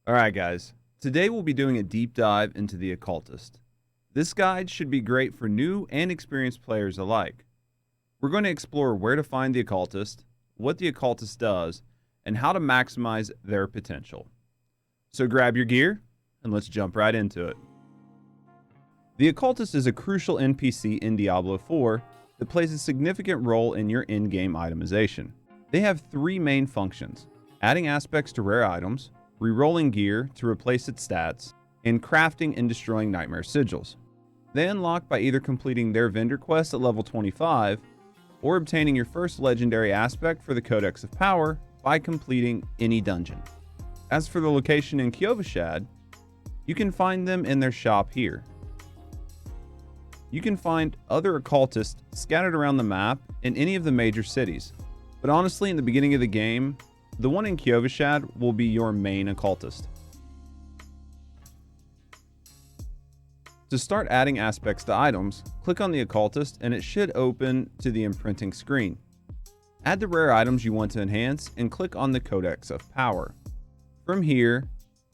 Alright guys, today we'll be doing a deep dive into the Occultist. This guide should be great for new and experienced players alike. We're going to explore where to find the Occultist, what the Occultist does, and how to maximize their potential. So grab your gear, and let's jump right into it. The Occultist is a crucial NPC in Diablo 4 that plays a significant role in your in-game itemization. They have three main functions: adding aspects to rare items, re-rolling gear to replace its stats, and crafting and destroying nightmare sigils. They unlock by either completing their vendor quest at level 25, or obtaining your first legendary aspect for the Codex of Power by completing any dungeon. As for the location in Kyovashad, you can find them in their shop here. You can find other occultists scattered around the map in any of the major cities, but honestly in the beginning of the game, the one in Kyovashad will be your main occultist. To start adding aspects to items, click on the occultist and it should open to the imprinting screen. Add the rare items you want to enhance and click on the Codex of Power. From here,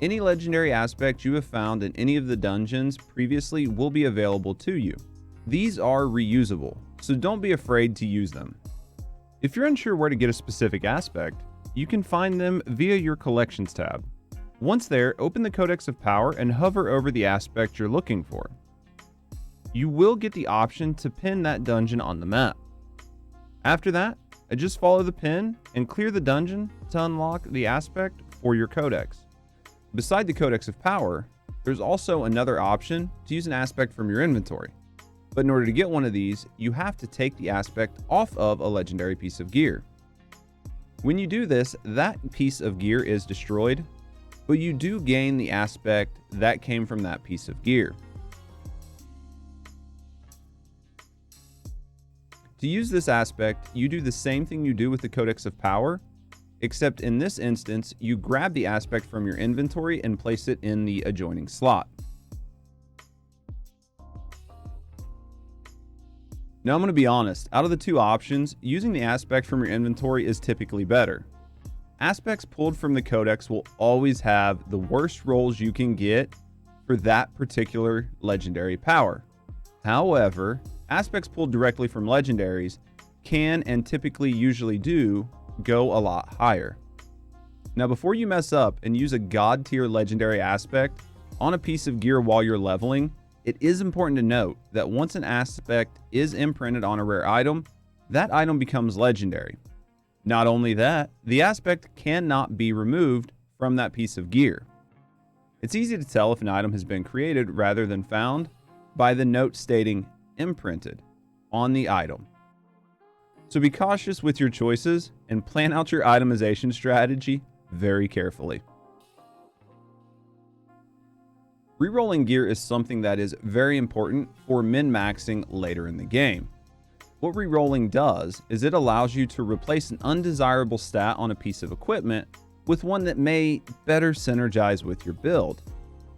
any legendary aspect you have found in any of the dungeons previously will be available to you. These are reusable, so don't be afraid to use them. If you're unsure where to get a specific aspect, you can find them via your Collections tab. Once there, open the Codex of Power and hover over the aspect you're looking for. You will get the option to pin that dungeon on the map. After that, just follow the pin and clear the dungeon to unlock the aspect for your Codex. Beside the Codex of Power, there's also another option to use an aspect from your inventory. But in order to get one of these, you have to take the aspect off of a legendary piece of gear. When you do this, that piece of gear is destroyed, but you do gain the aspect that came from that piece of gear. To use this aspect, you do the same thing you do with the Codex of Power, except in this instance, you grab the aspect from your inventory and place it in the adjoining slot. Now I'm going to be honest, out of the two options, using the aspect from your inventory is typically better. Aspects pulled from the Codex will always have the worst rolls you can get for that particular legendary power. However, aspects pulled directly from legendaries can and typically usually do go a lot higher. Now before you mess up and use a god tier legendary aspect on a piece of gear while you're leveling, it is important to note that once an aspect is imprinted on a rare item, that item becomes legendary. Not only that, the aspect cannot be removed from that piece of gear. It's easy to tell if an item has been created rather than found by the note stating imprinted on the item. So be cautious with your choices and plan out your itemization strategy very carefully. Rerolling gear is something that is very important for min-maxing later in the game. What rerolling does is it allows you to replace an undesirable stat on a piece of equipment with one that may better synergize with your build.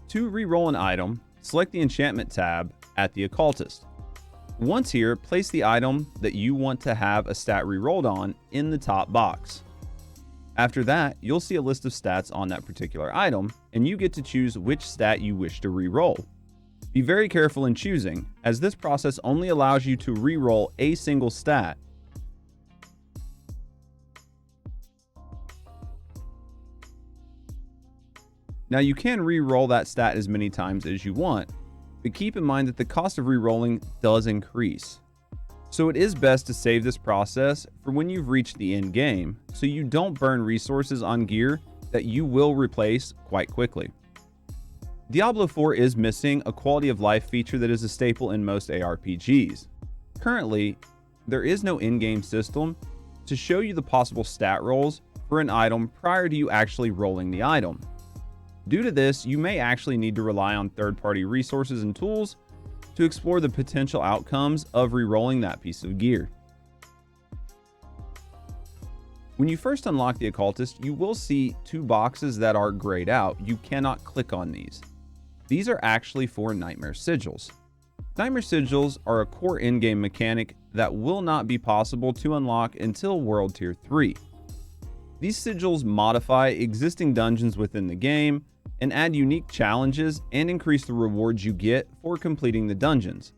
To reroll an item, select the enchantment tab at the occultist. Once here, place the item that you want to have a stat rerolled on in the top box. After that, you'll see a list of stats on that particular item, and you get to choose which stat you wish to reroll. Be very careful in choosing, as this process only allows you to reroll a single stat. Now you can reroll that stat as many times as you want, but keep in mind that the cost of rerolling does increase. So it is best to save this process for when you've reached the end game, so you don't burn resources on gear that you will replace quite quickly. Diablo 4 is missing a quality of life feature that is a staple in most ARPGs. Currently, there is no in-game system to show you the possible stat rolls for an item prior to you actually rolling the item. Due to this, you may actually need to rely on third-party resources and tools to explore the potential outcomes of re-rolling that piece of gear. When you first unlock the occultist, you will see two boxes that are grayed out. You cannot click on these. These are actually for nightmare sigils. Nightmare sigils are a core in-game mechanic that will not be possible to unlock until World Tier 3. These sigils modify existing dungeons within the game and add unique challenges and increase the rewards you get for completing the dungeons.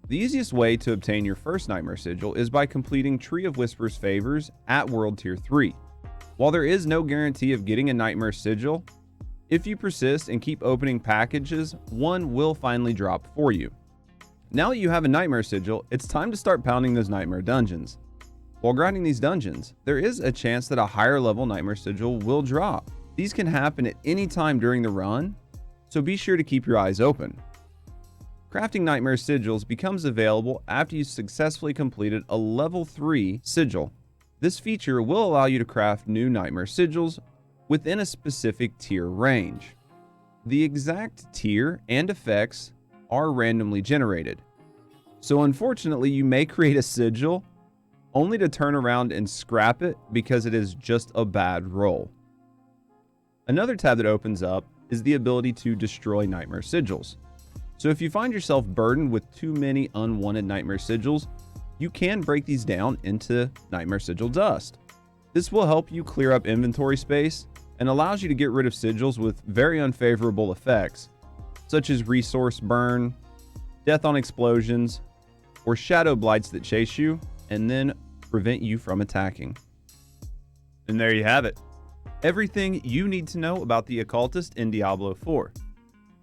The easiest way to obtain your first Nightmare Sigil is by completing Tree of Whispers favors at World Tier 3. While there is no guarantee of getting a Nightmare Sigil, if you persist and keep opening packages, one will finally drop for you. Now that you have a Nightmare Sigil, it's time to start pounding those Nightmare dungeons. While grinding these dungeons, there is a chance that a higher level Nightmare Sigil will drop. These can happen at any time during the run, so be sure to keep your eyes open. Crafting Nightmare Sigils becomes available after you successfully completed a level 3 sigil. This feature will allow you to craft new Nightmare Sigils within a specific tier range. The exact tier and effects are randomly generated. So unfortunately, you may create a sigil only to turn around and scrap it because it is just a bad roll. Another tab that opens up is the ability to destroy Nightmare Sigils. So if you find yourself burdened with too many unwanted Nightmare Sigils, you can break these down into Nightmare Sigil dust. This will help you clear up inventory space and allows you to get rid of sigils with very unfavorable effects, such as resource burn, death on explosions, or shadow blights that chase you and then prevent you from attacking. And there you have it. Everything you need to know about the Occultist in Diablo 4.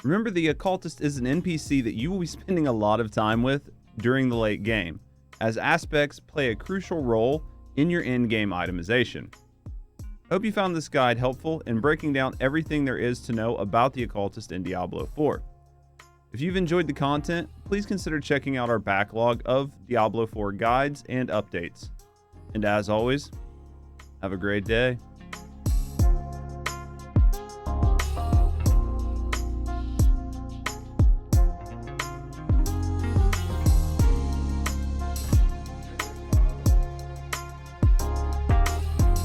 Remember, the Occultist is an NPC that you will be spending a lot of time with during the late game, as aspects play a crucial role in your in-game itemization. I hope you found this guide helpful in breaking down everything there is to know about the Occultist in Diablo 4. If you've enjoyed the content, please consider checking out our backlog of Diablo 4 guides and updates. And as always, have a great day.